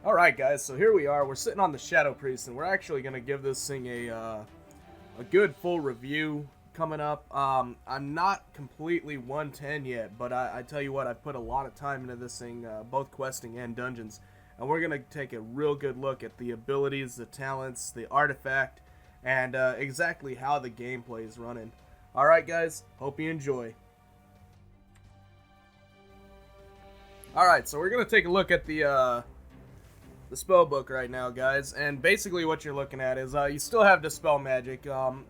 Alright guys, so here we are, we're sitting on the Shadow Priest, and we're actually going to give this thing a good full review coming up. I'm not completely 110 yet, but I tell you what, I put a lot of time into this thing, both questing and dungeons, and we're going to take a real good look at the abilities, the talents, the artifact, and exactly how the gameplay is running. Alright guys, hope you enjoy. Alright, so we're going to take a look at the spell book right now, guys, and basically what you're looking at is you still have Dispel Magic, and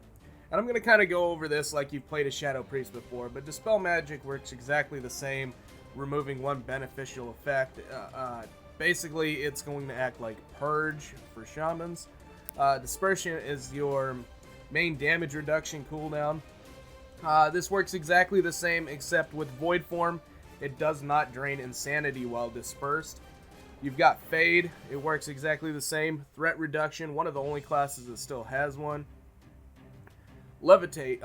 I'm going to kind of go over this like you've played a Shadow Priest before, but Dispel Magic works exactly the same, removing one beneficial effect. Basically, it's going to act like Purge for Shamans. Dispersion is your main damage reduction cooldown. This works exactly the same, except with Void Form, it does not drain Insanity while dispersed. You've got Fade, it works exactly the same. Threat Reduction, one of the only classes that still has one. Levitate,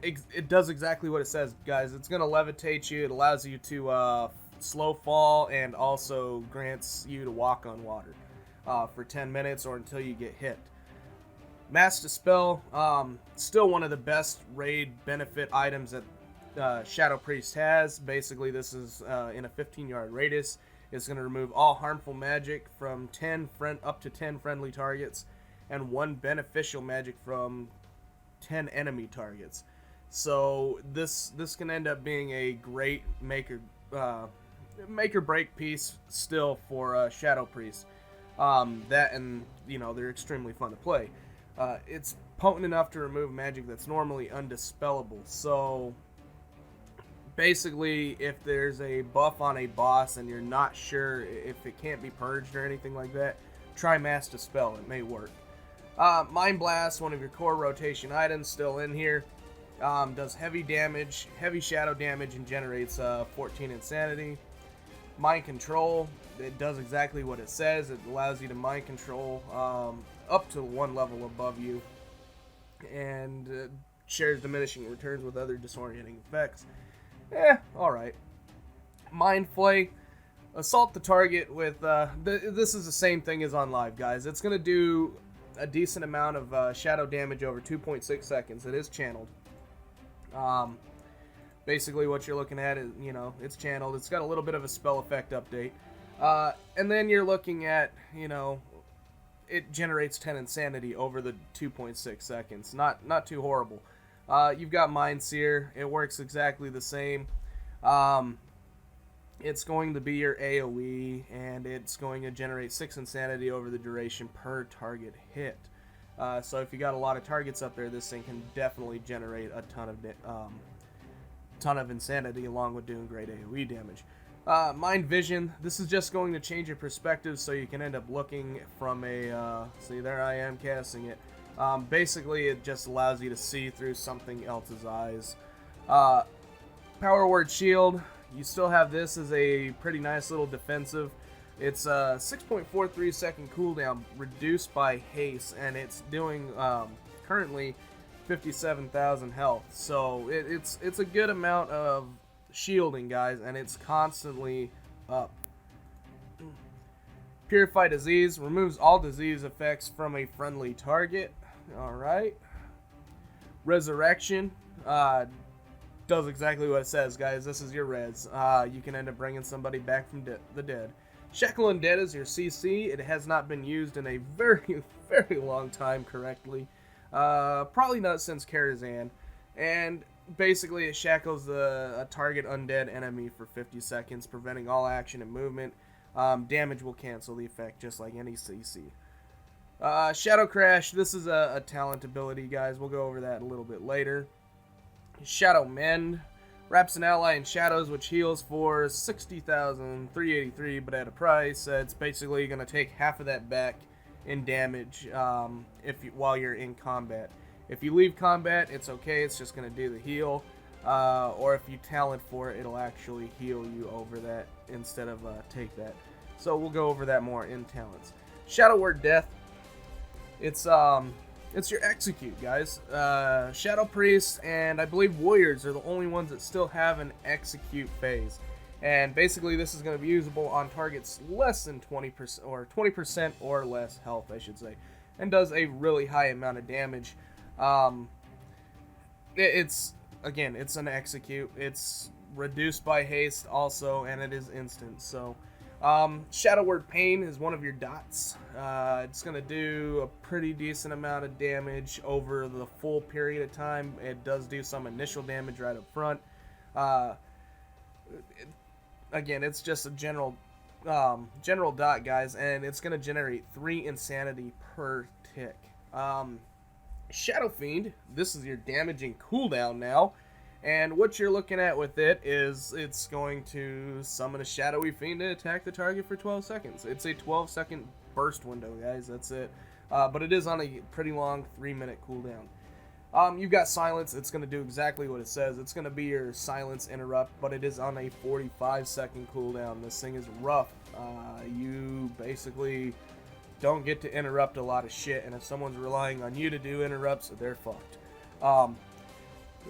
it does exactly what it says, guys. It's going to levitate you, it allows you to slow fall, and also grants you to walk on water for 10 minutes or until you get hit. Mass Dispel, still one of the best raid benefit items that Shadow Priest has. Basically, this is in a 15-yard radius. It's going to remove all harmful magic from up to 10 friendly targets, and one beneficial magic from 10 enemy targets. So this can end up being a great make or break piece still for Shadow Priest. That, and they're extremely fun to play. It's potent enough to remove magic that's normally undispellable. So basically, if there's a buff on a boss and you're not sure if it can't be purged or anything like that, try Mass Dispel. It may work. Mind Blast, one of your core rotation items, still in here. Does heavy damage, heavy shadow damage, and generates 14 insanity. Mind Control, it does exactly what it says. It allows you to mind control up to one level above you, and shares diminishing returns with other disorienting effects. Alright. Mind Flay. Assault the target with, this is the same thing as on live, guys. It's going to do a decent amount of shadow damage over 2.6 seconds. It is channeled. Basically what you're looking at is, it's channeled. It's got a little bit of a spell effect update. And then you're looking at, it generates 10 insanity over the 2.6 seconds. Not too horrible. You've got Mind Seer. It works exactly the same. It's going to be your AoE, and it's going to generate 6 insanity over the duration per target hit. So if you got a lot of targets up there, this thing can definitely generate a ton of insanity along with doing great AoE damage. Mind Vision, this is just going to change your perspective so you can end up looking from a, see there I am casting it. Basically, it just allows you to see through something else's eyes. Power Word Shield, you still have this as a pretty nice little defensive. It's a 6.43 second cooldown reduced by haste, and it's doing currently 57,000 health. So it's a good amount of shielding, guys, and it's constantly up. Purify Disease removes all disease effects from a friendly target. Alright. Resurrection does exactly what it says, guys. This is your res. You can end up bringing somebody back from the dead. Shackle Undead is your CC. It has not been used in a very, very long time correctly. Probably not since Karazhan. And basically it shackles a target undead enemy for 50 seconds, preventing all action and movement. Damage will cancel the effect just like any CC. Shadow Crash, this is a talent ability, guys. We'll go over that a little bit later. Shadow Mend wraps an ally in shadows, which heals for 60,383, but at a price. It's basically going to take half of that back in damage while you're in combat. If you leave combat, it's okay. It's just going to do the heal. Or if you talent for it, it'll actually heal you over that instead of take that. So we'll go over that more in talents. Shadow Word Death. It's your execute, guys. Shadow Priest and I believe Warriors are the only ones that still have an execute phase. And basically this is going to be usable on targets less than 20% or 20% or less health, I should say, and does a really high amount of damage. It's again, it's an execute. It's reduced by haste also, and it is instant. So Shadow Word Pain is one of your dots. It's going to do a pretty decent amount of damage over the full period of time. It does do some initial damage right up front. Again, it's just a general dot, guys, and it's going to generate 3 insanity per tick. Shadow Fiend, this is your damaging cooldown now. And what you're looking at with it is it's going to summon a shadowy fiend to attack the target for 12 seconds. It's a 12-second burst window, guys. That's it. But it is on a pretty long 3-minute cooldown. You've got Silence. It's going to do exactly what it says. It's going to be your Silence Interrupt, but it is on a 45-second cooldown. This thing is rough. You basically don't get to interrupt a lot of shit, and if someone's relying on you to do interrupts, they're fucked.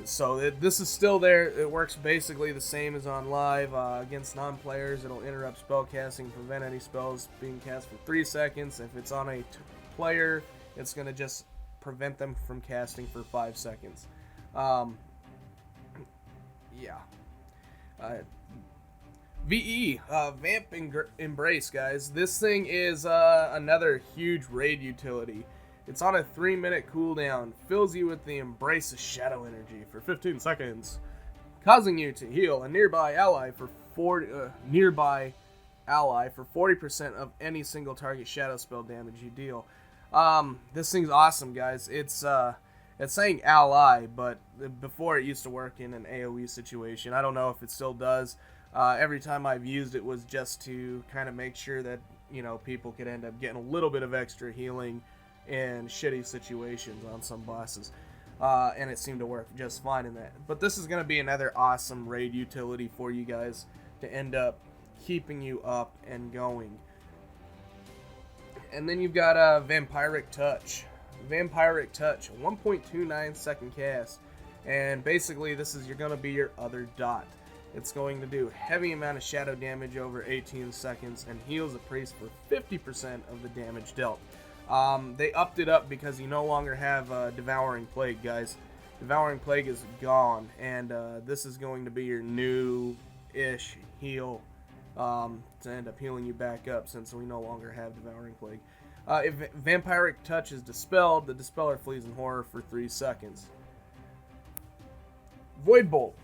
So this is still there. It works basically the same as on live. Against non-players, it'll interrupt spell casting, prevent any spells being cast for 3 seconds. If it's on a player, it's going to just prevent them from casting for 5 seconds. Yeah. VE, Vamp Embrace, guys. This thing is another huge raid utility. It's on a 3-minute cooldown, fills you with the Embrace of Shadow Energy for 15 seconds, causing you to heal a nearby ally for 40% of any single target shadow spell damage you deal. This thing's awesome, guys. It's saying ally, but before it used to work in an AoE situation. I don't know if it still does. Every time I've used it was just to kind of make sure that, you know, people could end up getting a little bit of extra healing in shitty situations on some bosses, and it seemed to work just fine in that. But this is going to be another awesome raid utility for you guys to end up keeping you up and going. And then you've got Vampiric Touch. Vampiric Touch, 1.29 second cast, and basically this is going to be your other dot. It's going to do heavy amount of shadow damage over 18 seconds and heals a priest for 50% of the damage dealt. They upped it up because you no longer have Devouring Plague, guys. Devouring Plague is gone, and this is going to be your new-ish heal to end up healing you back up since we no longer have Devouring Plague. If Vampiric Touch is dispelled, the Dispeller flees in horror for 3 seconds. Void Bolt.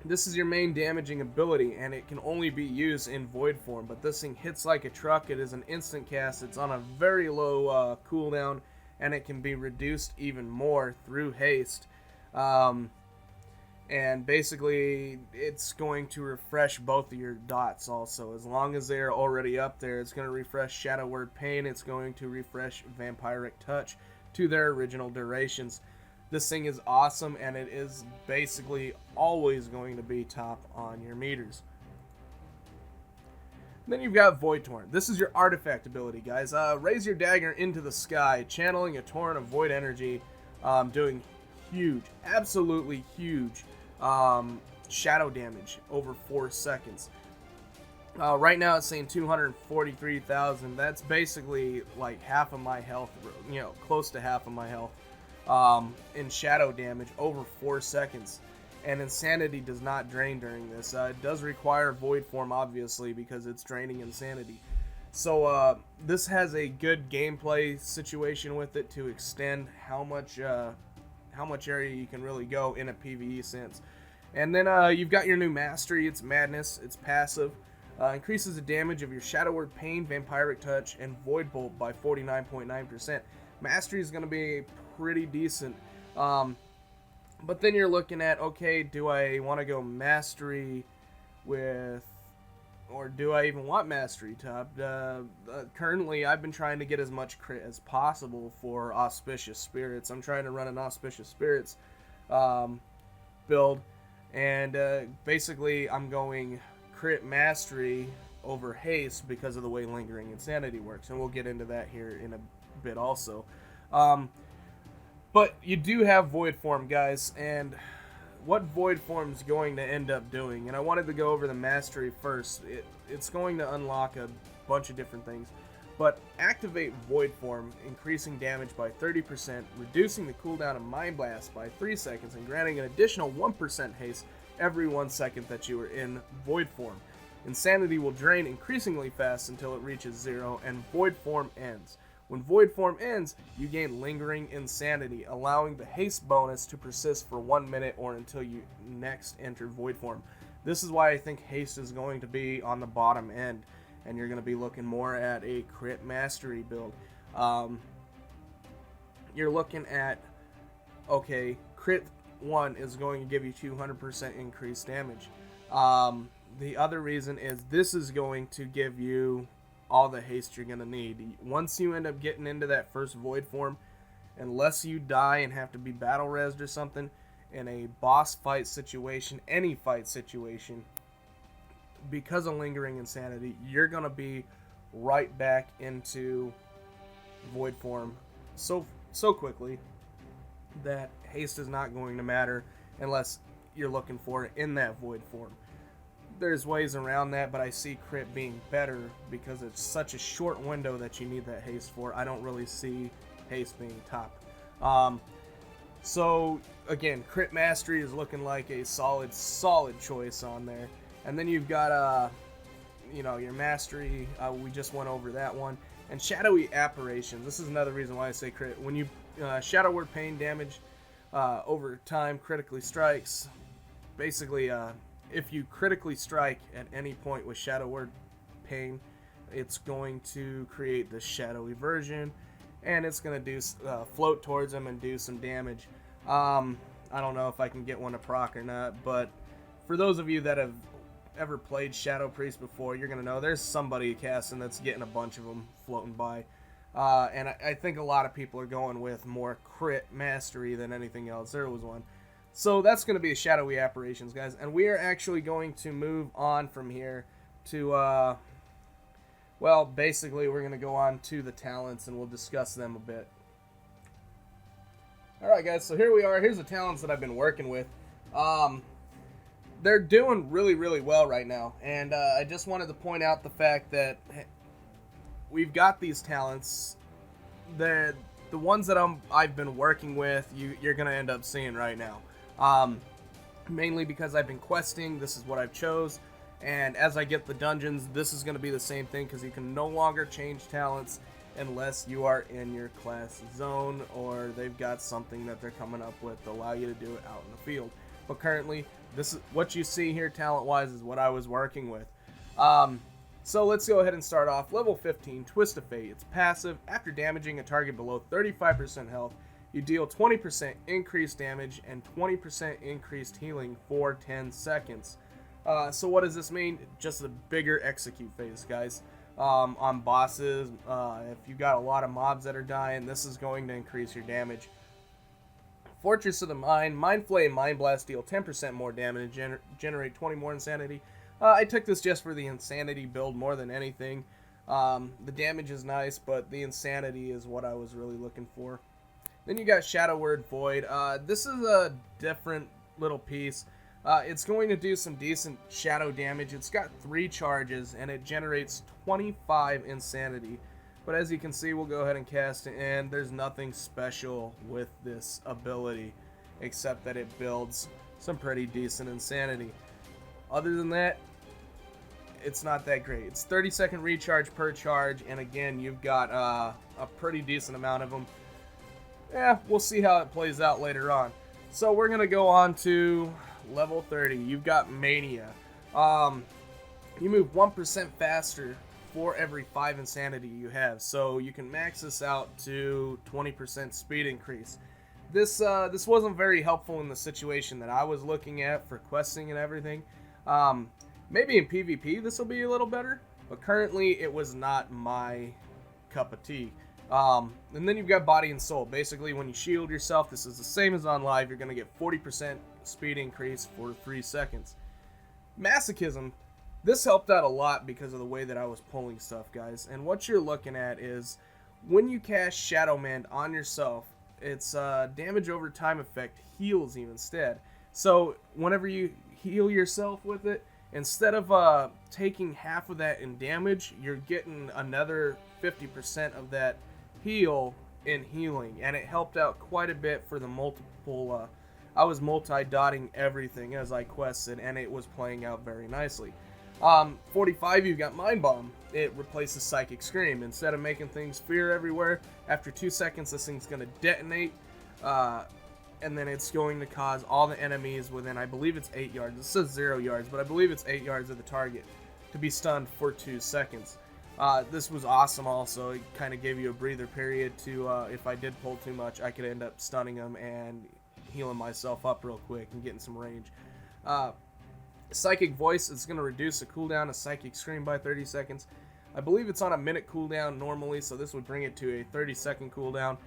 This is your main damaging ability, and it can only be used in Void form, but this thing hits like a truck. It is an instant cast. It's on a very low cooldown, and it can be reduced even more through haste. And basically, it's going to refresh both of your dots also. As long as they're already up there, it's going to refresh Shadow Word Pain. It's going to refresh Vampiric Touch to their original durations. This thing is awesome, and it is basically always going to be top on your meters. Then you've got Void Torrent. This is your artifact ability, guys. Raise your dagger into the sky, channeling a torrent of void energy, doing huge, absolutely huge shadow damage over 4 seconds. Right now it's saying 243,000. That's basically like half of my health, you know, close to half of my health. In shadow damage over 4 seconds, and Insanity does not drain during this. It does require Void form, obviously, because it's draining Insanity. So this has a good gameplay situation with it to extend how much area you can really go in a PvE sense. And then you've got your new mastery. It's Madness. It's passive. Increases the damage of your Shadow Word Pain, Vampiric Touch, and Void Bolt by 49.9%. Mastery is going to be pretty decent, but then you're looking at, okay, do I want to go mastery with, or do I even want mastery top? Currently I've been trying to get as much crit as possible for Auspicious Spirits. I'm trying to run an Auspicious Spirits build, and basically I'm going crit mastery over haste because of the way Lingering Insanity works, and we'll get into that here in a bit also. But you do have Void form, guys, and what Void Form's going to end up doing, and I wanted to go over the mastery first. It's going to unlock a bunch of different things. But activate Void Form, increasing damage by 30%, reducing the cooldown of Mind Blast by 3 seconds, and granting an additional 1% haste every 1 second that you are in Void Form. Insanity will drain increasingly fast until it reaches 0, and Void Form ends. When Void Form ends, you gain Lingering Insanity, allowing the haste bonus to persist for 1 minute or until you next enter Void Form. This is why I think haste is going to be on the bottom end, and you're going to be looking more at a crit mastery build. You're looking at, okay, crit 1 is going to give you 200% increased damage. The other reason is this is going to give you all the haste you're going to need. Once you end up getting into that first Void Form, unless you die and have to be battle resed or something, in a boss fight situation, any fight situation, because of Lingering Insanity, you're going to be right back into Void Form so quickly that haste is not going to matter unless you're looking for it in that Void Form. There's ways around that, but I see crit being better because it's such a short window that you need that haste for. I don't really see haste being top. So again, crit mastery is looking like a solid choice on there. And then you've got your mastery. We just went over that one. And shadowy apparitions. This is another reason why I say crit. When you Shadow Word Pain damage over time critically strikes. Basically, if you critically strike at any point with Shadow Word Pain, it's going to create the shadowy version, and it's going to do float towards them and do some damage. I don't know if I can get one to proc or not, but for those of you that have ever played Shadow Priest before, you're going to know there's somebody casting that's getting a bunch of them floating by. And I think a lot of people are going with more crit mastery than anything else. There was one. So that's going to be the shadowy apparitions, guys. And we are actually going to move on from here to, well, basically we're going to go on to the talents and we'll discuss them a bit. Alright, guys, so here we are. Here's the talents that I've been working with. They're doing really, really well right now. And I just wanted to point out the fact that we've got these talents. The ones that I've been working with, you're going to end up seeing right now. Mainly because I've been questing, this is what I've chose, and as I get the dungeons, this is going to be the same thing, because you can no longer change talents unless you are in your class zone, or they've got something that they're coming up with to allow you to do it out in the field. But currently, this is what you see here talent-wise is what I was working with. So let's go ahead and start off. Level 15, Twist of Fate. It's passive. After damaging a target below 35% health, you deal 20% increased damage and 20% increased healing for 10 seconds. So what does this mean? Just a bigger execute phase, guys. On bosses, if you've got a lot of mobs that are dying, this is going to increase your damage. Fortress of the Mind. Mind Flay and Mind Blast deal 10% more damage and generate 20 more insanity. I took this just for the insanity build more than anything. The damage is nice, but the insanity is what I was really looking for. Then you got Shadow Word Void. This is a different little piece. It's going to do some decent shadow damage. It's got 3 charges, and it generates 25 insanity. But as you can see, we'll go ahead and cast it, and there's nothing special with this ability, except that it builds some pretty decent insanity. Other than that, it's not that great. It's 30-second recharge per charge, and again, you've got a pretty decent amount of them. Yeah, we'll see how it plays out later on. So we're going to go on to level 30. You've got Mania. You move 1% faster for every 5 insanity you have. So you can max this out to 20% speed increase. This wasn't very helpful in the situation that I was looking at for questing and everything. Maybe in PvP this will be a little better, but currently it was not my cup of tea. And then you've got Body and Soul. Basically, when you shield yourself, this is the same as on live. You're going to get 40% speed increase for 3 seconds. Masochism. This helped out a lot because of the way that I was pulling stuff, guys. And what you're looking at is when you cast Shadow Mend on yourself, its damage over time effect heals you instead. So whenever you heal yourself with it, instead of taking half of that in damage, you're getting another 50% of that heal in healing, and it helped out quite a bit for the multiple. I was multi-dotting everything as I quested, and it was playing out very nicely. 45, you've got Mind Bomb. It replaces Psychic Scream. Instead of making things fear everywhere, after 2 seconds, this thing's going to detonate, and then it's going to cause all the enemies within, I believe it's 8 yards. It says 0 yards, but I believe it's 8 yards of the target to be stunned for 2 seconds. This was awesome also. It kind of gave you a breather period to, if I did pull too much, I could end up stunning them and healing myself up real quick and getting some range. Psychic Voice is going to reduce the cooldown of Psychic Scream by 30 seconds. I believe it's on a minute cooldown normally, so this would bring it to a 30-second cooldown.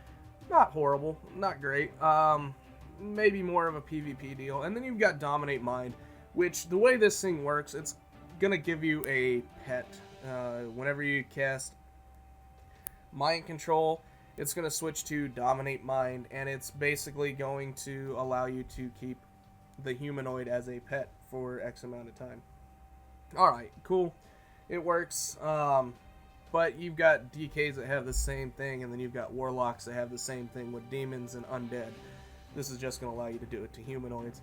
Not horrible, not great. Maybe more of a PvP deal. And then you've got Dominate Mind, which the way this thing works, it's going to give you a pet. Whenever you cast Mind Control, it's going to switch to Dominate Mind, and it's basically going to allow you to keep the humanoid as a pet for X amount of time. Alright, cool. It works. But you've got DKs that have the same thing, and then you've got Warlocks that have the same thing with demons and undead. This is just going to allow you to do it to humanoids.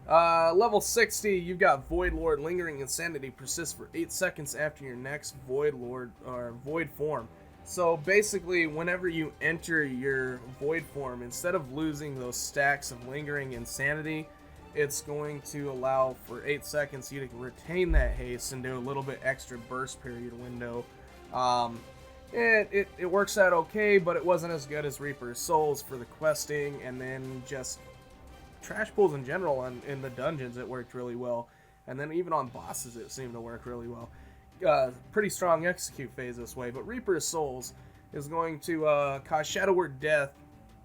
Level 60, you've got Void Lord. Lingering Insanity persists for 8 seconds after your next Void Lord or Void form. So basically, whenever you enter your Void form, instead of losing those stacks of Lingering Insanity, it's going to allow for 8 seconds you to retain that haste and do a little bit extra burst period window. It works out okay, but it wasn't as good as Reaper's Souls for the questing, and then just trash pulls in general. In the dungeons, it worked really well, and then even on bosses, it seemed to work really well. Pretty strong execute phase this way, but Reaper's Souls is going to cause Shadow Word Death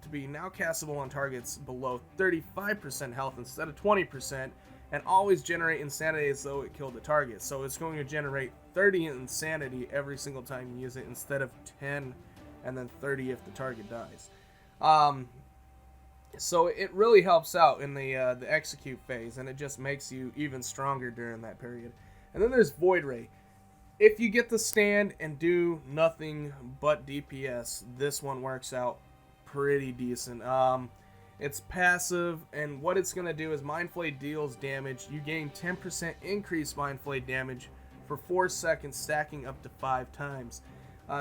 to be now castable on targets below 35% health instead of 20%, and always generate insanity as though it killed the target. So it's going to generate 30 insanity every single time you use it instead of 10 and then 30 if the target dies. So it really helps out in the execute phase, and it just makes you even stronger during that period. And then there's Void Ray. If you get the stand and do nothing but DPS, this one works out pretty decent. It's passive, and what it's going to do is Mind Flayed deals damage. You gain 10% increased Mind Flayed damage for 4 seconds, stacking up to 5 times.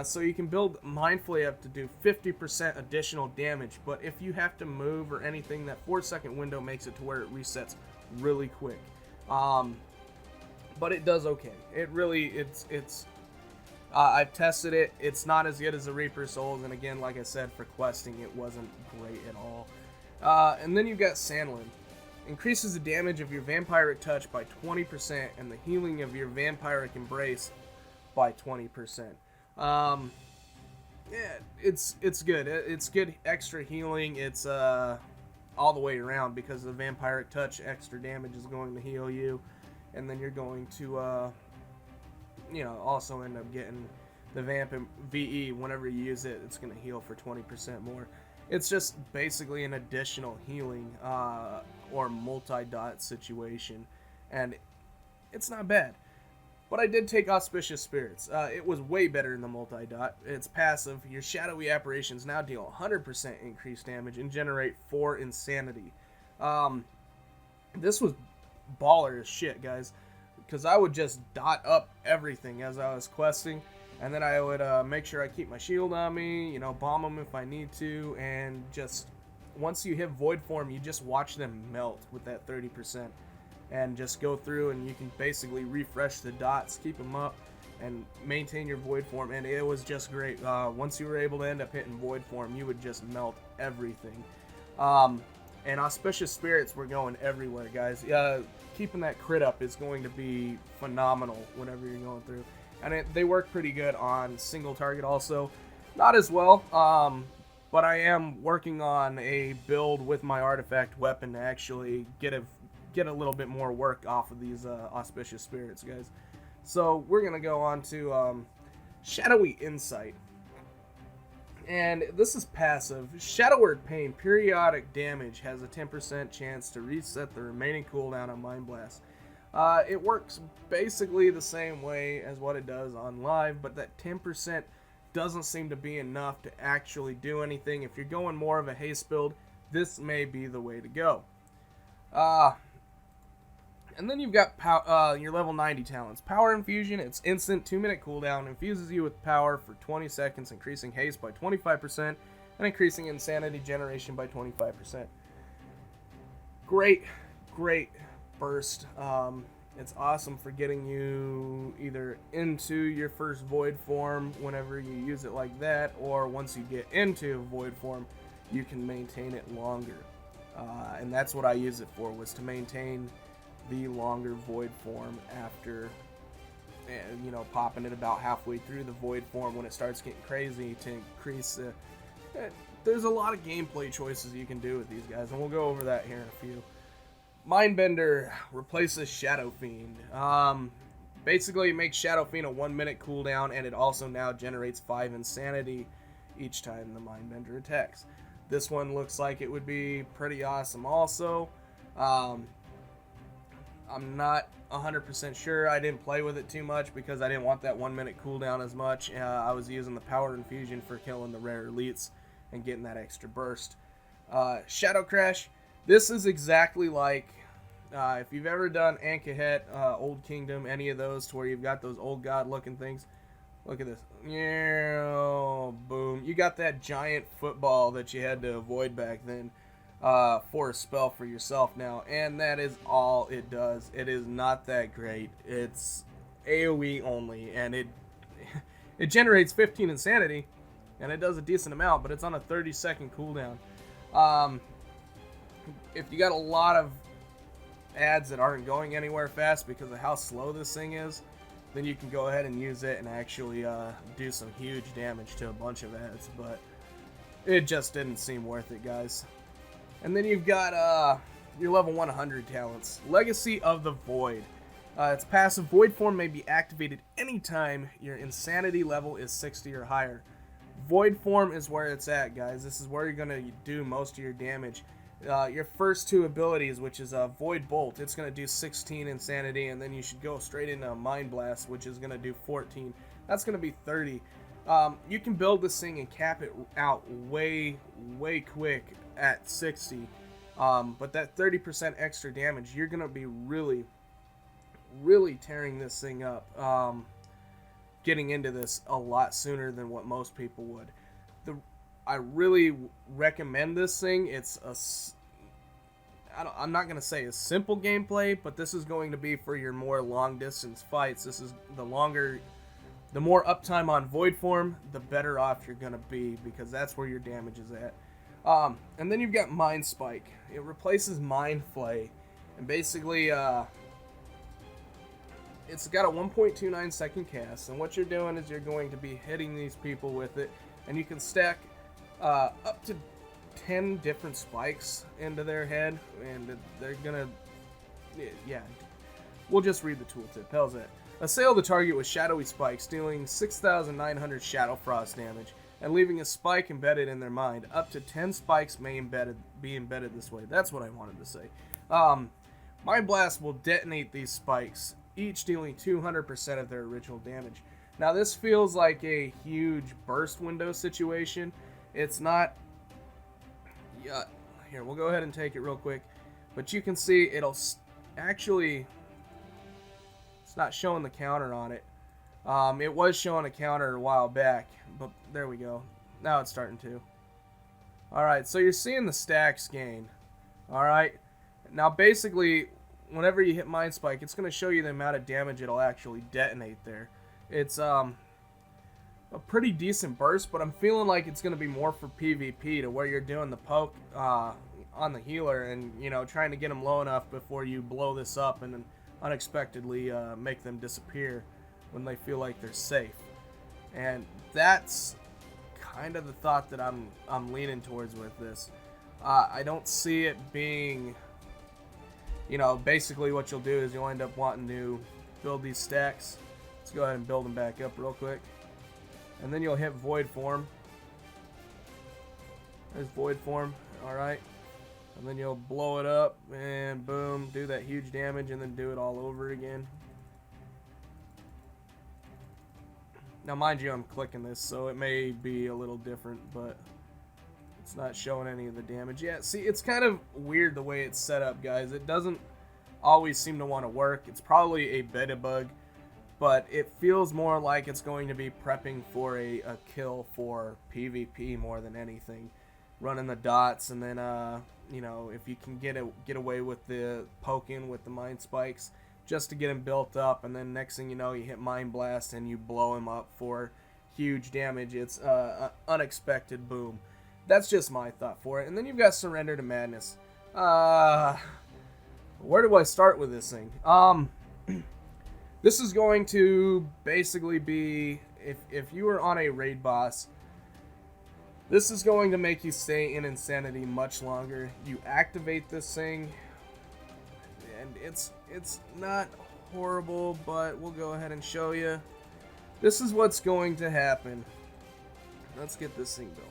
So you can build Mind Flay up to do 50% additional damage, but if you have to move or anything, that 4-second window makes it to where it resets really quick. But it does okay. It really, it's I've tested it. It's not as good as the Reaper Souls, and again, like I said, for questing, it wasn't great at all. And then you've got Sandlin. Increases the damage of your Vampiric Touch by 20% and the healing of your Vampiric Embrace by 20%. Yeah, it's good. It's good extra healing. It's all the way around, because the Vampiric Touch extra damage is going to heal you, and then you're going to also end up getting the Vamp VE. Whenever you use it, it's going to heal for 20% more. It's just basically an additional healing or multi-dot situation, and it's not bad. But I did take Auspicious Spirits. It was way better than the multi-dot. It's passive. Your Shadowy Apparitions now deal 100% increased damage and generate 4 insanity. This was baller as shit, guys, because I would just dot up everything as I was questing, and then I would make sure I keep my shield on me, bomb them if I need to, and just once you hit Void Form, you just watch them melt with that 30%, and just go through, and you can basically refresh the dots, keep them up, and maintain your Void Form, and it was just great. Once you were able to end up hitting Void Form, you would just melt everything. And Auspicious Spirits were going everywhere, guys. Keeping that crit up is going to be phenomenal whenever you're going through. And they work pretty good on single target also. Not as well, but I am working on a build with my artifact weapon to actually get a little bit more work off of these Auspicious Spirits, guys. So we're going to go on to Shadowy Insight. And this is passive. Shadow Word Pain periodic damage has a 10% chance to reset the remaining cooldown on Mind Blast. It works basically the same way as what it does on live, but that 10% doesn't seem to be enough to actually do anything. If you're going more of a haste build, this may be the way to go. And then you've got your level 90 talents. Power Infusion, it's instant 2-minute cooldown, infuses you with power for 20 seconds, increasing haste by 25% and increasing insanity generation by 25%. Great burst. It's awesome for getting you either into your first void form whenever you use it like that, or once you get into void form, you can maintain it longer. And that's what I use it for, was to maintain the longer void form after, you know, popping it about halfway through the void form when it starts getting crazy to increase the... There's a lot of gameplay choices you can do with these guys, and we'll go over that here in a few. Mindbender replaces Shadow Fiend. Basically, it makes Shadow Fiend a 1-minute cooldown, and it also now generates 5 insanity each time the Mindbender attacks. This one looks like it would be pretty awesome also. I'm not 100% sure. I didn't play with it too much because I didn't want that 1-minute cooldown as much. I was using the Power Infusion for killing the rare elites and getting that extra burst. Shadow Crash. This is exactly like, if you've ever done Ankahet, Old Kingdom, any of those, to where you've got those old god looking things. Look at this. Yeah, boom. You got that giant football that you had to avoid back then. For a spell for yourself now, and that is all it does. It is not that great. It's AoE only, and it generates 15 insanity, and it does a decent amount, but it's on a 30-second cooldown. If you got a lot of ads that aren't going anywhere fast because of how slow this thing is, then you can go ahead and use it and actually do some huge damage to a bunch of ads, but it just didn't seem worth it, guys. And then you've got your level 100 talents. Legacy of the Void. Its passive Void form may be activated anytime your insanity level is 60 or higher. Void form is where it's at, guys. This is where you're going to do most of your damage. Your first two abilities, which is Void Bolt, it's going to do 16 insanity, and then you should go straight into Mind Blast, which is going to do 14. That's going to be 30. You can build this thing and cap it out way quick at 60, but that 30% extra damage, you're gonna be really tearing this thing up, getting into this a lot sooner than what most people would. I really recommend this thing. It's I'm not gonna say a simple gameplay, but this is going to be for your more long distance fights. This is the more uptime on Void form, the better off you're gonna be, because that's where your damage is at. And then you've got Mind Spike. It replaces Mind Flay, and basically it's got a 1.29 second cast, and what you're doing is you're going to be hitting these people with it, and you can stack up to 10 different spikes into their head, and they're gonna, yeah, we'll just read the tooltip. How's that? Assail the target with shadowy spikes, dealing 6,900 Shadow Frost damage, and leaving a spike embedded in their mind. Up to 10 spikes may be embedded this way. That's what I wanted to say. Mind Blast will detonate these spikes, each dealing 200% of their original damage. Now this feels like a huge burst window situation. It's not... Yeah, here, we'll go ahead and take it real quick. But you can see it'll actually... It's not showing the counter on it. It was showing a counter a while back, but there we go. Now it's starting to. Alright, so you're seeing the stacks gain. Alright, now basically, whenever you hit Mind Spike, it's going to show you the amount of damage it'll actually detonate there. It's a pretty decent burst, but I'm feeling like it's going to be more for PvP, to where you're doing the poke on the healer and, you know, trying to get them low enough before you blow this up and then unexpectedly make them disappear when they feel like they're safe. And that's kind of the thought that I'm leaning towards with this. I don't see it being, you know, basically what you'll do is you'll end up wanting to build these stacks. Let's go ahead and build them back up real quick. And then you'll hit Void form. There's Void Form. Alright. And then you'll blow it up, and boom, do that huge damage, and then do it all over again. Now, mind you, I'm clicking this, so it may be a little different, but it's not showing any of the damage yet. See, it's kind of weird the way it's set up, guys. It doesn't always seem to want to work. It's probably a beta bug, but it feels more like it's going to be prepping for a kill for PvP more than anything. Running the dots, and then, you know, if you can get away with the poking with the Mind Spikes, just to get him built up, and then next thing you know, you hit Mind Blast and you blow him up for huge damage. It's unexpected boom. That's just my thought for it. And then you've got Surrender to Madness. Where do I start with this thing? This is going to basically be, if you were on a raid boss, this is going to make you stay in Insanity much longer. You activate this thing, and it's not horrible, but we'll go ahead and show you. This is what's going to happen. Let's get this thing built.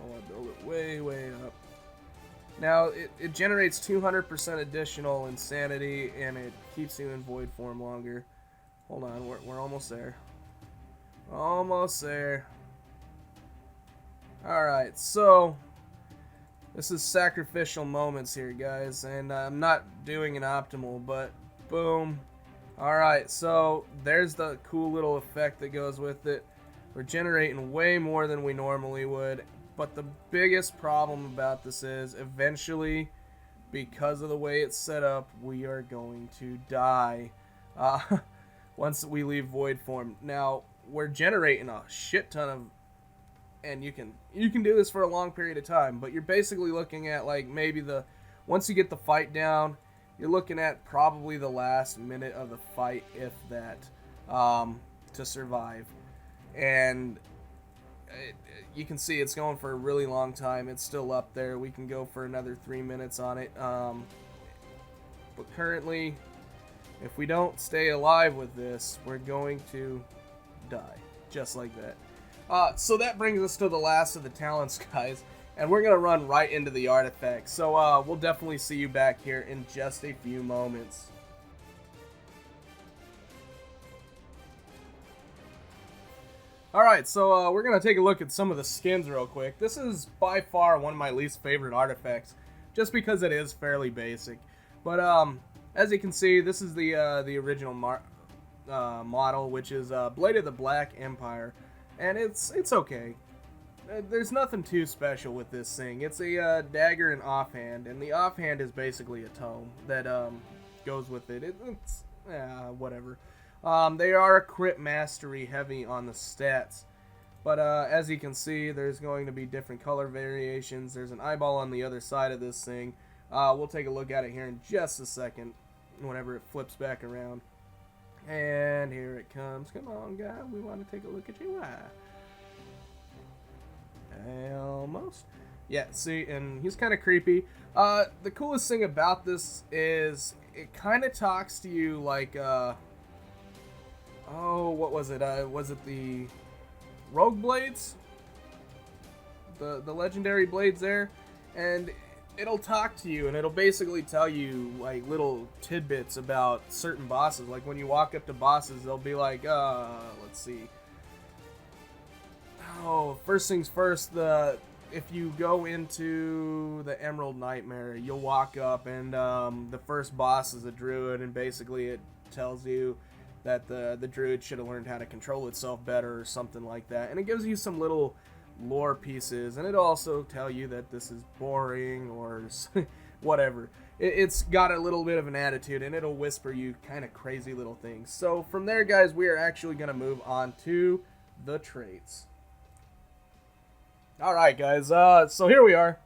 I want to build it way, way up. Now, it generates 200% additional Insanity, and it keeps you in Void Form longer. Hold on, we're almost there. Almost there. Alright, so this is sacrificial moments here, guys, and I'm not doing an optimal, but boom. Alright, so there's the cool little effect that goes with it. We're generating way more than we normally would, but the biggest problem about this is eventually, because of the way it's set up, we are going to die once we leave Void Form. Now, we're generating a shit ton of, and you can do this for a long period of time, but you're basically looking at, like, maybe once you get the fight down, you're looking at probably the last minute of the fight, if that, to survive. And you can see it's going for a really long time. It's still up there. We can go for another 3 minutes on it. But currently, if we don't stay alive with this, we're going to die, just like that. So that brings us to the last of the talents, guys, and we're going to run right into the artifacts. So we'll definitely see you back here in just a few moments. Alright, so we're going to take a look at some of the skins real quick. This is by far one of my least favorite artifacts, just because it is fairly basic. But as you can see, this is the original model, which is Blade of the Black Empire. And it's okay. There's nothing too special with this thing. It's a dagger and offhand, and the offhand is basically a tome that goes with it. It's whatever. They are a crit mastery heavy on the stats, but as you can see, there's going to be different color variations. There's an eyeball on the other side of this thing. We'll take a look at it here in just a second, whenever it flips back around. And here it comes. Come on, guy. We want to take a look at you. Almost. Yeah, see, and he's kind of creepy. The coolest thing about this is it kind of talks to you like, oh, what was it? Was it the Rogue Blades? The legendary blades there? And it'll talk to you, and it'll basically tell you like little tidbits about certain bosses. Like when you walk up to bosses, they'll be like, let's see. Oh, first things first, if you go into the Emerald Nightmare, you'll walk up, and the first boss is a druid, and basically it tells you that the druid should have learned how to control itself better or something like that. And it gives you some little lore pieces, and it'll also tell you that this is boring or whatever. It's got a little bit of an attitude, and it'll whisper you kind of crazy little things. So from there, guys, we are actually going to move on to the traits. Alright, guys, so here we are.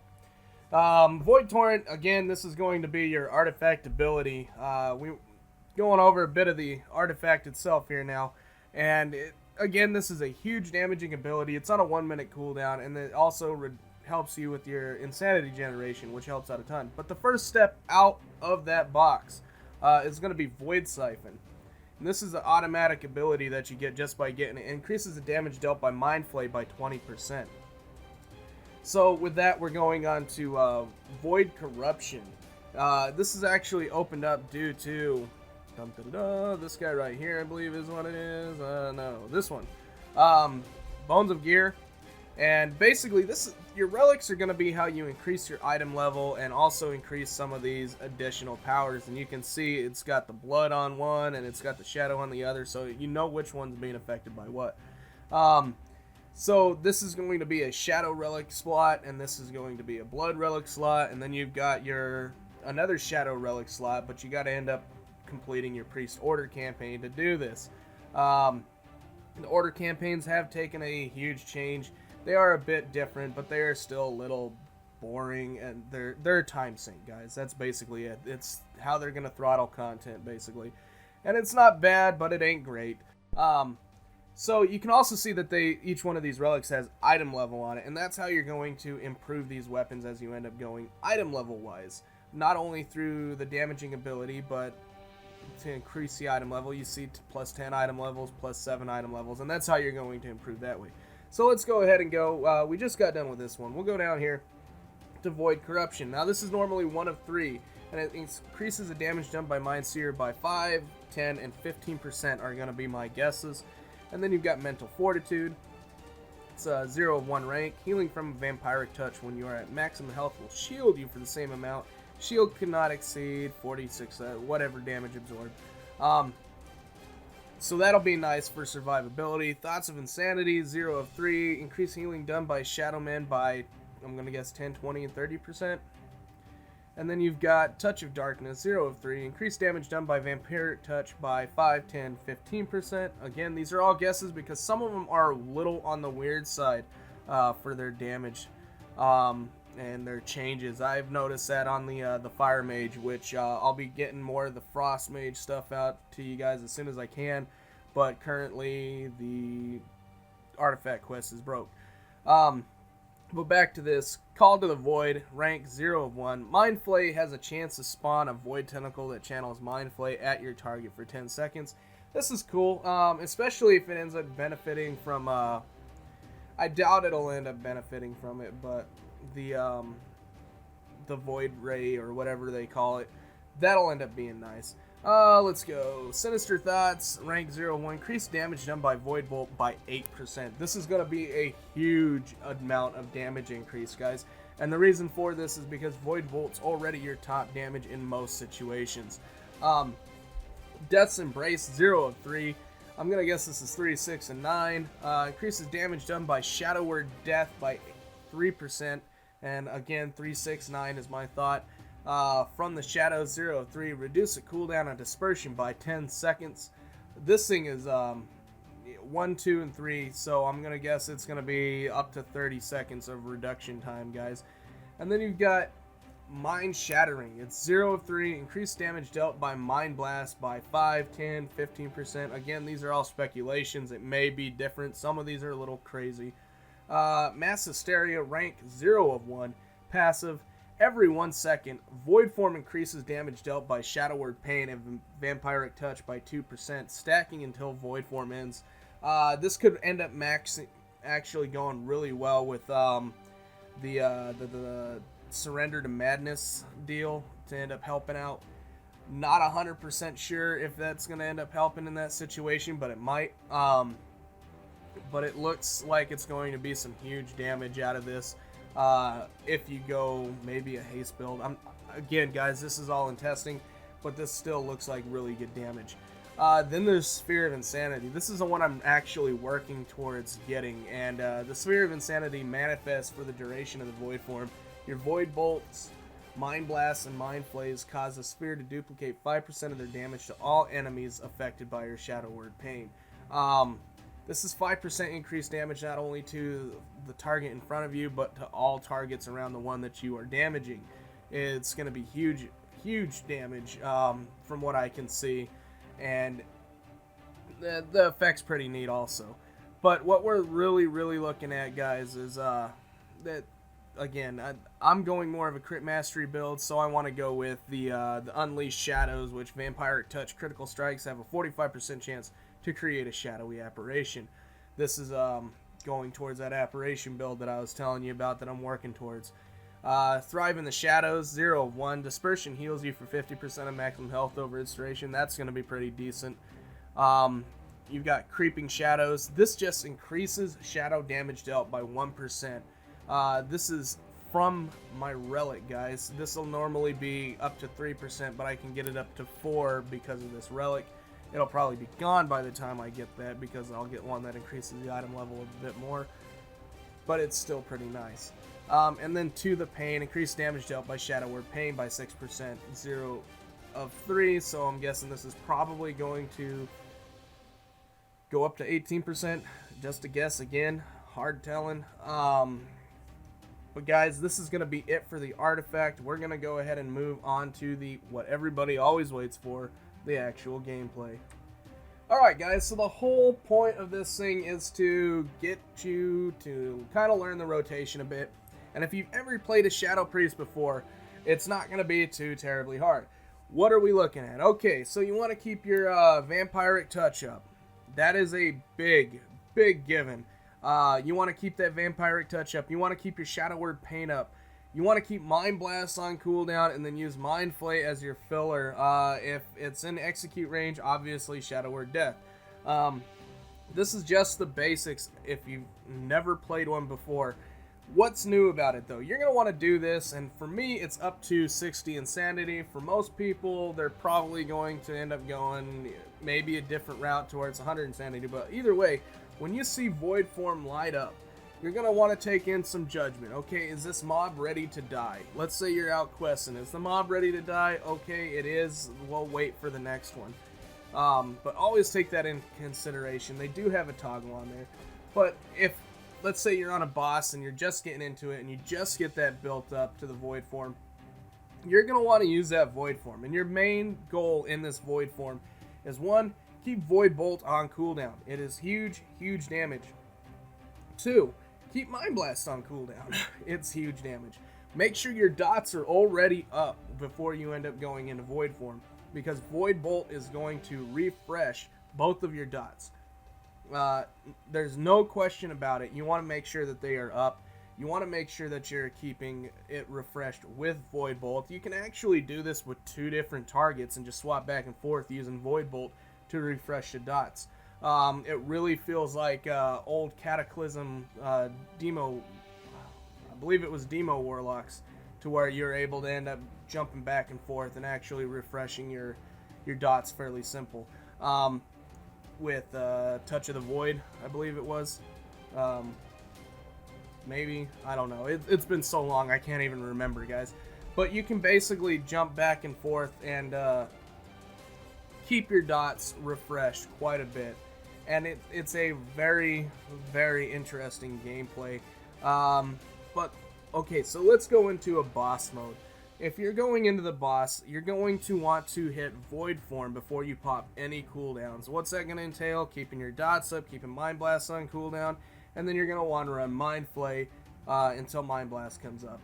Void Torrent, again, this is going to be your artifact ability. We're going over a bit of the artifact itself here now, and again, this is a huge damaging ability. It's on a 1 minute cooldown, and it also helps you with your insanity generation, which helps out a ton. But the first step out of that box is going to be Void Siphon. And this is an automatic ability that you get just by getting it. It increases the damage dealt by Mind Flay by 20%. So with that, we're going on to Void Corruption. This is actually opened up due to this guy right here, I believe is what it is. No, this one. Bones of Gear. And basically, your relics are going to be how you increase your item level and also increase some of these additional powers. And you can see it's got the blood on one and it's got the shadow on the other, so you know which one's being affected by what. So this is going to be a shadow relic slot, and this is going to be a blood relic slot, and then you've got another shadow relic slot, but you got to end up completing your priest order campaign to do this. The order campaigns have taken a huge change. They are a bit different, but they are still a little boring, and they're time sink, guys. That's basically it. It's how they're gonna throttle content, basically, and it's not bad, but it ain't great. So you can also see that each one of these relics has item level on it, and that's how you're going to improve these weapons as you end up going item level wise. Not only through the damaging ability, but to increase the item level, you see plus 10 item levels, plus 7 item levels, and that's how you're going to improve that way. So let's go ahead and go. We just got done with this one. We'll go down here to Void Corruption. Now this is normally 1 of 3, and it increases the damage done by Mind Seer by 5, 10, and 15% are going to be my guesses. And then you've got Mental Fortitude. It's 0 of 1 rank. Healing from Vampiric Touch when you are at maximum health will shield you for the same amount. Shield cannot exceed 46, whatever damage absorbed. So that'll be nice for survivability. Thoughts of Insanity, 0 of 3. Increased healing done by Shadow Men by, I'm going to guess, 10, 20, and 30%. And then you've got Touch of Darkness, 0 of 3. Increased damage done by Vampiric Touch by 5, 10, 15%. Again, these are all guesses because some of them are a little on the weird side for their damage and their changes. I've noticed that on the Fire Mage, which I'll be getting more of the Frost Mage stuff out to you guys as soon as I can. But currently, the Artifact quest is broke. But back to this. Call to the Void, rank 0 of 1. Mind Flay has a chance to spawn a Void Tentacle that channels Mind Flay at your target for 10 seconds. This is cool, especially if it ends up benefiting from, I doubt it'll end up benefiting from it, but the Void Ray, or whatever they call it, that'll end up being nice. Let's go. Sinister Thoughts, rank 0-1. Increased damage done by Void Bolt by 8%. This is going to be a huge amount of damage increase, guys. And the reason for this is because Void Bolt's already your top damage in most situations. Death's Embrace, 0 of 3. I'm going to guess this is 3, 6, and 9. Increases damage done by Shadow Word Death by 3%. And again, 3, 6, 9 is my thought. From the Shadows, 0 of 3. Reduce the cooldown on Dispersion by 10 seconds. This thing is 1, 2, and 3, so I'm going to guess it's going to be up to 30 seconds of reduction time, guys. And then you've got Mind Shattering. It's 0 of 3. Increased damage dealt by Mind Blast by 5, 10, 15%. Again, these are all speculations. It may be different. Some of these are a little crazy. Mass Hysteria, rank 0 of 1. Passive. Every 1 second, Void Form increases damage dealt by Shadow Word Pain and Vampiric Touch by 2%, stacking until Void Form ends. This could end up actually going really well with the Surrender to Madness deal to end up helping out. Not 100% sure if that's going to end up helping in that situation, but it might. But it looks like it's going to be some huge damage out of this. If you go maybe a haste build. Again, guys, this is all in testing, but this still looks like really good damage. Then there's Sphere of Insanity. This is the one I'm actually working towards getting, and the Sphere of Insanity manifests for the duration of the Void Form. Your Void Bolts, Mind Blasts, and Mind Flays cause the Sphere to duplicate 5% of their damage to all enemies affected by your Shadow Word Pain. This is 5% increased damage not only to the target in front of you, but to all targets around the one that you are damaging. It's going to be huge, huge damage from what I can see. And the effect's pretty neat also. But what we're really, really looking at, guys, is that, again, I'm going more of a crit mastery build, so I want to go with the Unleashed Shadows, which Vampiric Touch critical strikes have a 45% chance to create a shadowy apparition. This is going towards that apparition build that I was telling you about that I'm working towards. Thrive in the Shadows, 0 of 1. Dispersion heals you for 50% of maximum health over its duration. That's going to be pretty decent. You've got Creeping Shadows. This just increases shadow damage dealt by 1%. This is from my relic, guys. This will normally be up to 3%, but I can get it up to 4 because of this relic. It'll probably be gone by the time I get that because I'll get one that increases the item level a bit more. But it's still pretty nice. And then To the Pain, increased damage dealt by Shadow Word Pain by 6%, 0 of 3. So I'm guessing this is probably going to go up to 18%. Just a guess again, hard telling. But guys, this is going to be it for the artifact. We're going to go ahead and move on to the what everybody always waits for, the actual gameplay. Alright guys, so the whole point of this thing is to get you to kind of learn the rotation a bit. And if you've ever played a Shadow Priest before, it's not going to be too terribly hard. What are we looking at? Okay, so you want to keep your Vampiric Touch up. That is a big given. You want to keep that Vampiric Touch up. You want to keep your Shadow Word Pain up. You want to keep Mind Blast on cooldown and then use Mind Flay as your filler. If it's in execute range, obviously Shadow Word Death. This is just the basics if you've never played one before. What's new about it though? You're going to want to do this, and for me it's up to 60 Insanity. For most people, they're probably going to end up going maybe a different route towards 100 Insanity, but either way, when you see Void Form light up, you're going to want to take in some judgment. Okay, is this mob ready to die? Let's say you're out questing. Is the mob ready to die? Okay, it is. We'll wait for the next one. But always take that in consideration. They do have a toggle on there. But if, let's say you're on a boss and you're just getting into it and you just get that built up to the Void Form, you're going to want to use that Void Form. And your main goal in this Void Form is, 1, keep Void Bolt on cooldown. It is huge damage. 2, keep Mind Blast on cooldown. It's huge damage. Make sure your dots are already up before you end up going into Void Form, because Void Bolt is going to refresh both of your dots. There's no question about it. You want to make sure that they are up. You want to make sure that you're keeping it refreshed with Void Bolt. You can actually do this with 2 different targets and just swap back and forth using Void Bolt to refresh the dots. It really feels like old Cataclysm Demo, I believe it was Demo Warlocks, to where you're able to end up jumping back and forth and actually refreshing your dots fairly simple. With Touch of the Void, I believe it was. Maybe, I don't know. It's been so long I can't even remember, guys. But you can basically jump back and forth and keep your dots refreshed quite a bit. And it's a very interesting gameplay. But okay, so let's go into a boss mode. If you're going into the boss, you're going to want to hit Void Form before you pop any cooldowns. What's that going to entail? Keeping your dots up, keeping Mind Blast on cooldown, and then you're going to want to run Mind Flay until Mind Blast comes up.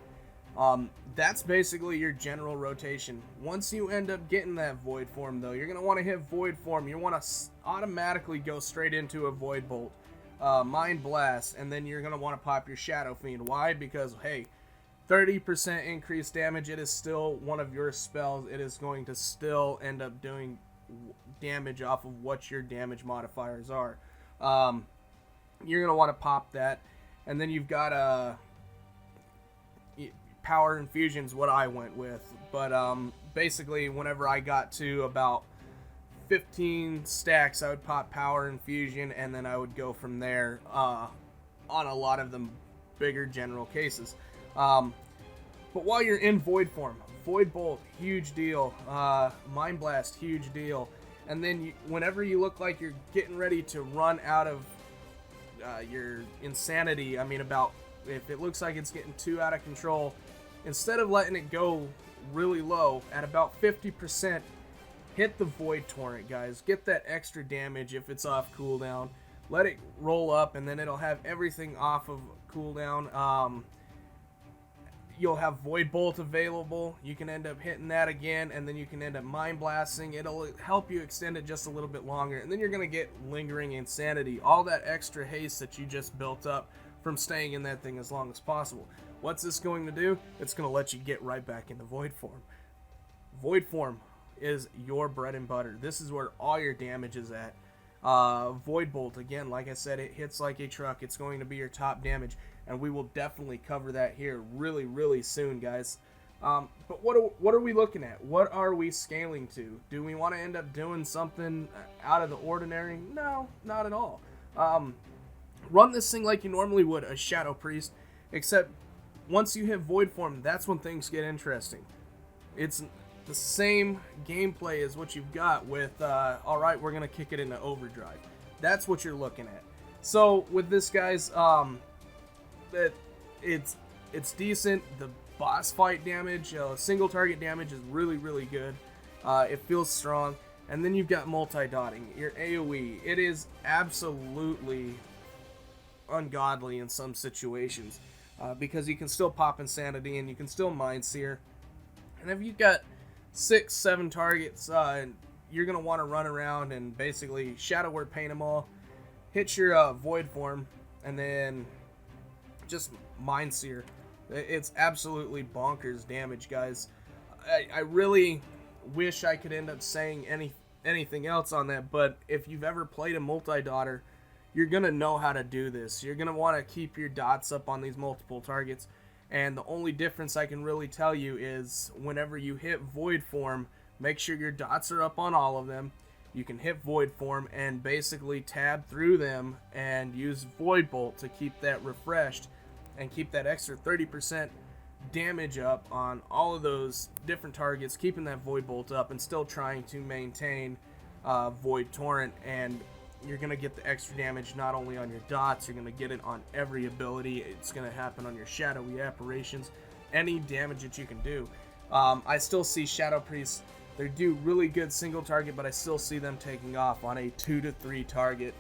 That's basically your general rotation. Once you end up getting that Void Form, though, you're going to want to hit Void Form. You want to automatically go straight into a Void Bolt, Mind Blast, and then you're going to want to pop your Shadow Fiend. Why? Because, hey, 30% increased damage, it is still one of your spells. It is going to still end up doing damage off of what your damage modifiers are. You're going to want to pop that. And then you've got Power Infusion is what I went with. But basically, whenever I got to about 15 stacks, I would pop Power Infusion, and then I would go from there on a lot of the bigger general cases. But while you're in Void Form, Void Bolt, huge deal. Mind Blast, huge deal. And then whenever you look like you're getting ready to run out of your insanity, I mean, if it looks like it's getting too out of control, instead of letting it go really low, at about 50%, hit the Void Torrent, guys. Get that extra damage if it's off cooldown. Let it roll up, and then it'll have everything off of cooldown. you'll have Void Bolt available. You can end up hitting that again, and then you can end up Mind Blasting. It'll help you extend it just a little bit longer, and then you're going to get Lingering Insanity, all that extra haste that you just built up from staying in that thing as long as possible. What's this going to do? It's going to let you get right back into Void Form. Void Form is your bread and butter. This is where all your damage is at. Void Bolt, again, like I said, it hits like a truck. It's going to be your top damage, and we will definitely cover that here really, really soon, guys. But what are we looking at? What are we scaling to? Do we want to end up doing something out of the ordinary? No, not at all. Run this thing like you normally would a Shadow Priest, except once you hit Void Form, that's when things get interesting. It's the same gameplay as what you've got with, alright, we're going to kick it into Overdrive. That's what you're looking at. So, with this, guys, it's decent. The boss fight damage, single target damage is really, really good. It feels strong. And then you've got multi-dotting, your AoE. It is absolutely ungodly in some situations. Because you can still pop Insanity and you can still Mind Seer. And if you've got 6, 7 targets, you're going to want to run around and basically Shadow Word Paint them all, hit your Void Form, and then just Mind Seer. It's absolutely bonkers damage, guys. I really wish I could end up saying anything else on that, but if you've ever played a multi-dotter, you're going to know how to do this. You're going to want to keep your dots up on these multiple targets. And the only difference I can really tell you is whenever you hit Void Form, make sure your dots are up on all of them. You can hit Void Form and basically tab through them and use Void Bolt to keep that refreshed and keep that extra 30% damage up on all of those different targets, keeping that Void Bolt up and still trying to maintain Void Torrent. And you're going to get the extra damage not only on your dots, you're going to get it on every ability. It's going to happen on your shadowy apparitions, any damage that you can do. I still see Shadow Priests, they do really good single target, but I still see them taking off on a 2 to 3 target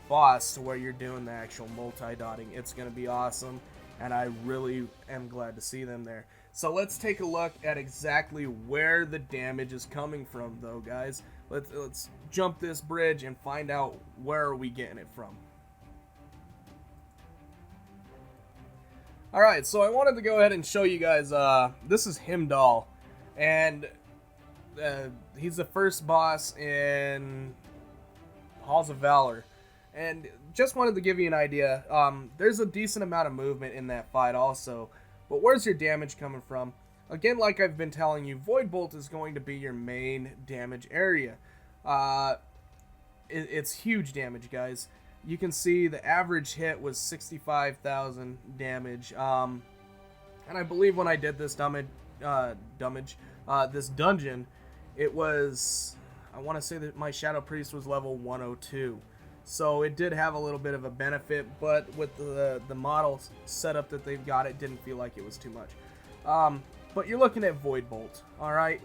boss to where you're doing the actual multi-dotting. It's going to be awesome, and I really am glad to see them there. So let's take a look at exactly where the damage is coming from, though, guys. Let's jump this bridge and find out where are we getting it from. Alright, so I wanted to go ahead and show you guys, this is Heimdall, and he's the first boss in Halls of Valor. And just wanted to give you an idea, there's a decent amount of movement in that fight also, but where's your damage coming from? Again, like I've been telling you, Void Bolt is going to be your main damage area. It's huge damage, guys. You can see the average hit was 65,000 damage. And I believe when I did this this dungeon, it was, I want to say that my Shadow Priest was level 102. So it did have a little bit of a benefit, but with the model setup that they've got, it didn't feel like it was too much. But you're looking at Void Bolt, alright?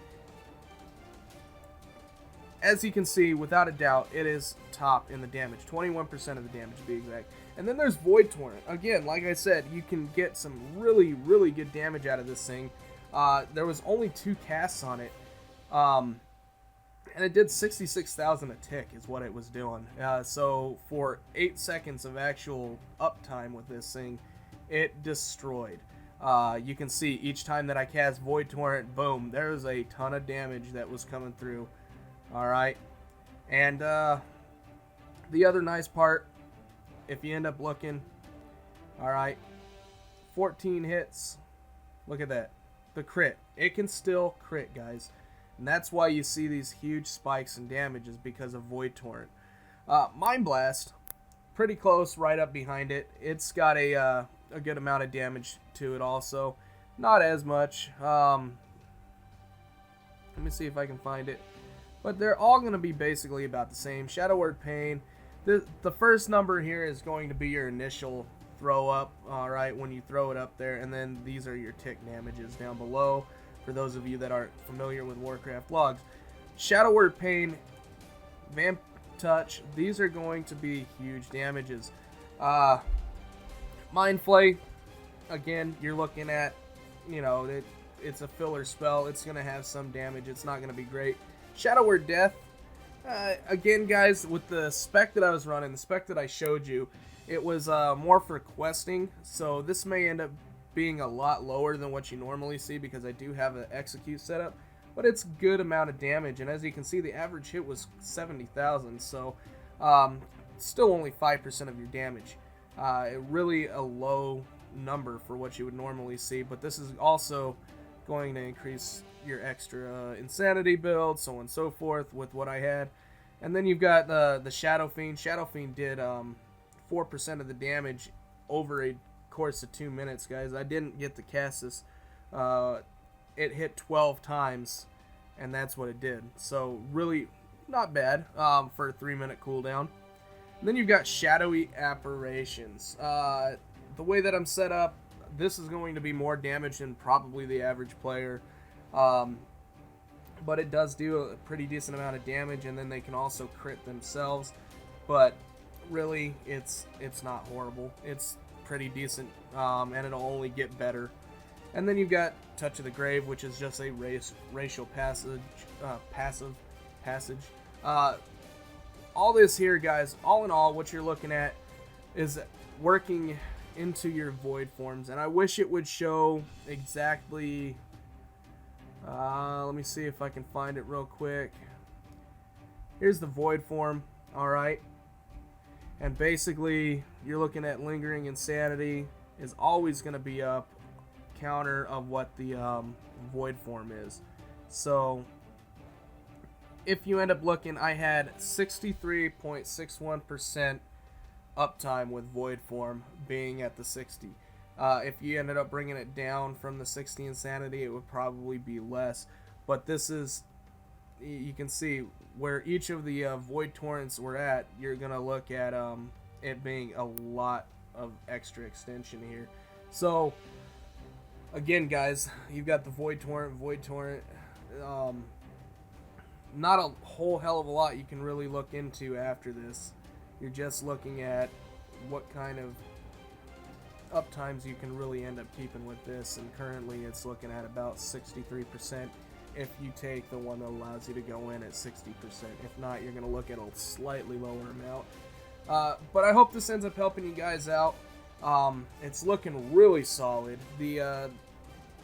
As you can see, without a doubt, it is top in the damage. 21% of the damage, to be exact. And then there's Void Torrent. Again, like I said, you can get some really, really good damage out of this thing. There was only 2 casts on it. And it did 66,000 a tick is what it was doing. So for 8 seconds of actual uptime with this thing, it destroyed. You can see each time that I cast Void Torrent, boom, there's a ton of damage that was coming through. Alright. And the other nice part, if you end up looking, alright, 14 hits. Look at that. The crit. It can still crit, guys. And that's why you see these huge spikes in damage, is because of Void Torrent. Mind Blast, pretty close, right up behind it. It's got a good amount of damage to it also. Not as much. Let me see if I can find it. But they're all going to be basically about the same. Shadow Word Pain. The first number here is going to be your initial throw up, alright, when you throw it up there. And then these are your tick damages down below, for those of you that aren't familiar with Warcraft logs. Shadow Word Pain, Vamp Touch, these are going to be huge damages. Mind Flay, again, you're looking at, you know, it's a filler spell. It's going to have some damage. It's not going to be great. Shadow Word Death, again, guys, with the spec that I was running, the spec that I showed you, it was more for questing, so this may end up being a lot lower than what you normally see because I do have an execute setup, but it's a good amount of damage, and as you can see, the average hit was 70,000, so still only 5% of your damage. Really a low number for what you would normally see, but this is also going to increase your extra insanity build, so on and so forth with what I had. And then you've got the Shadow Fiend. Shadow Fiend did 4% of the damage over a course of 2 minutes, guys. I didn't get to cast this. It hit 12 times, and that's what it did. So really not bad for a 3-minute cooldown. And then you've got Shadowy Apparitions. The way that I'm set up, this is going to be more damage than probably the average player. But it does do a pretty decent amount of damage, and then they can also crit themselves. But really, it's not horrible. It's pretty decent, and it'll only get better. And then you've got Touch of the Grave, which is just a racial passive. All this here, guys, all in all, what you're looking at is working into your void forms, and I wish it would show exactly. Let me see if I can find it real quick. Here's the void form. All right. And basically, you're looking at Lingering Insanity is always going to be up, counter of what the void form is. So, if you end up looking, I had 63.61% uptime with void form being at the 60. If you ended up bringing it down from the 60 insanity, it would probably be less. But this is, you can see where each of the void torrents were at. You're gonna look at it being a lot of extra extension here. So again, guys, you've got the void torrent. Not a whole hell of a lot you can really look into after this. You're just looking at what kind of uptimes you can really end up keeping with this, and currently it's looking at about 63% if you take the one that allows you to go in at 60%. If not, you're going to look at a slightly lower amount. But I hope this ends up helping you guys out. It's looking really solid. The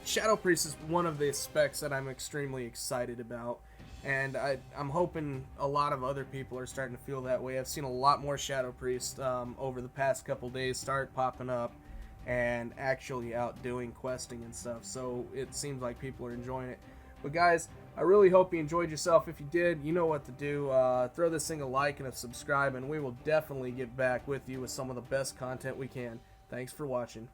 Shadow Priest is one of the specs that I'm extremely excited about, and I'm hoping a lot of other people are starting to feel that way. I've seen a lot more Shadow Priest over the past couple days start popping up and actually out doing questing and stuff, so it seems like people are enjoying it. But guys, I really hope you enjoyed yourself. If you did, you know what to do. Throw this thing a like and a subscribe, and we will definitely get back with you with some of the best content we can. Thanks for watching.